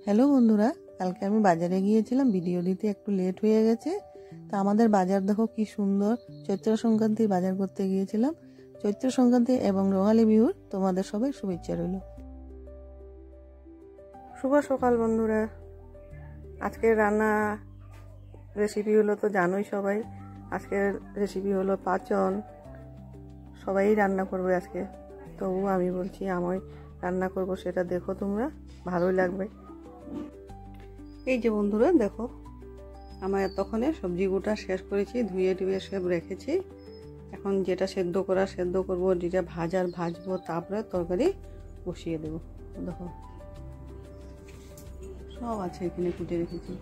Hello বন্ধুরা, কালকে আমি বাজারে গিয়েছিলাম, ভিডিও দিতে একটু লেট হয়ে গেছে। তা আমাদের বাজার দেখো কি সুন্দর। চৈত্র সংক্রান্তির বাজার করতে গিয়েছিলাম। চৈত্র সংক্রান্তি এবং রঙালী বিহুর তোমাদের সবাই শুভেচ্ছা রইল। শুভ সকাল বন্ধুরা। আজকের রান্না রেসিপি হলো তো জানোই সবাই। আজকের রেসিপি হলো পাচন। সবাই রান্না করবে আজকে, তবু আমি বলছি আমি রান্না করব, সেটা দেখো তোমরা, ভালোই লাগবে। এই যে বন্ধুরা দেখো, আমার এতক্ষণে সবজি গোটা শেষ করেছি, ধুয়ে টুয়ে সব রেখেছি। এখন যেটা সেদ্ধ করা সেদ্ধ করবো, যেটা ভাজার ভাজবো, তারপরে তরকারি বসিয়ে দেবো। দেখো সব আছে এখানে, কুটে রেখেছি।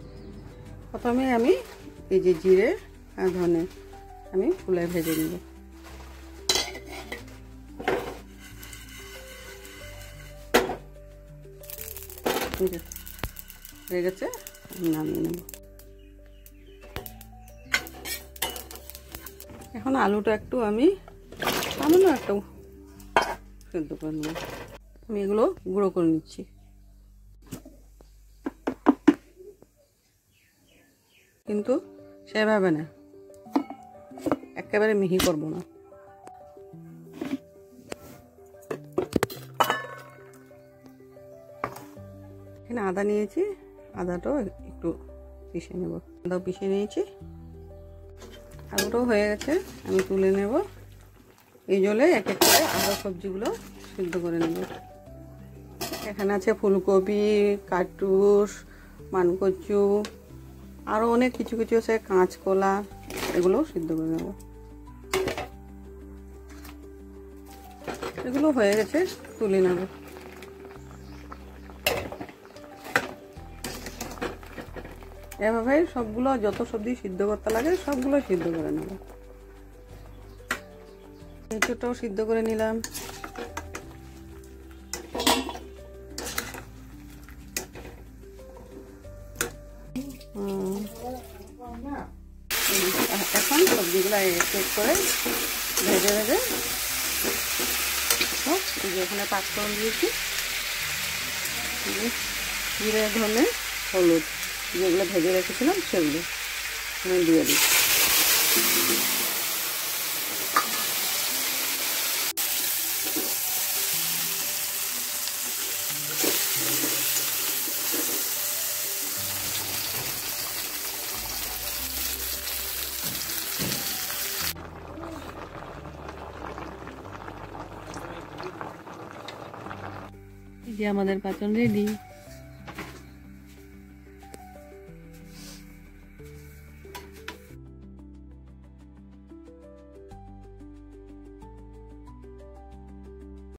প্রথমে আমি এই যে জিরে আর ধনে আমি ফুলে ভেজে নেব। হয়ে গেছে, নামিয়ে নেব। এখন আলুটা একটু আমি সামান্য একটু সেদ্ধ করে নেব। আমি এগুলো গুঁড়ো করে নিচ্ছি। কিন্তু সেভাবে না, একেবারে মিহি করব না। এখানে আদা নিয়েছি, আদাটাও একটু পিষে নেব। আদাও পিষে নিয়েছি, আলুটাও হয়ে গেছে, আমি তুলে নেব। এই জলে এক এক করে আরও সবজিগুলো সিদ্ধ করে নেব। এখানে আছে ফুলকপি, কাটুস, মানকচু, আরও অনেক কিছু কিছু আছে, কাঁচকলা, এগুলোও সিদ্ধ করে নেব। এগুলো হয়ে গেছে, তুলে নেব। এভাবে সবগুলো যত সবজি সিদ্ধ করতে লাগে সবগুলো সিদ্ধ করে নেব। এঁচোড়টাও সিদ্ধ করে নিলাম। এখন সবজিগুলো এক এক করে ভেজে ভেজে এখানে পাঁচফোড়ন দিয়েছি, জিরে ধনে হলুদ যেগুলো ভেজে রেখেছিলাম সেগুলো আমি দিয়ে দিই। যে আমাদের পাচন রেডি।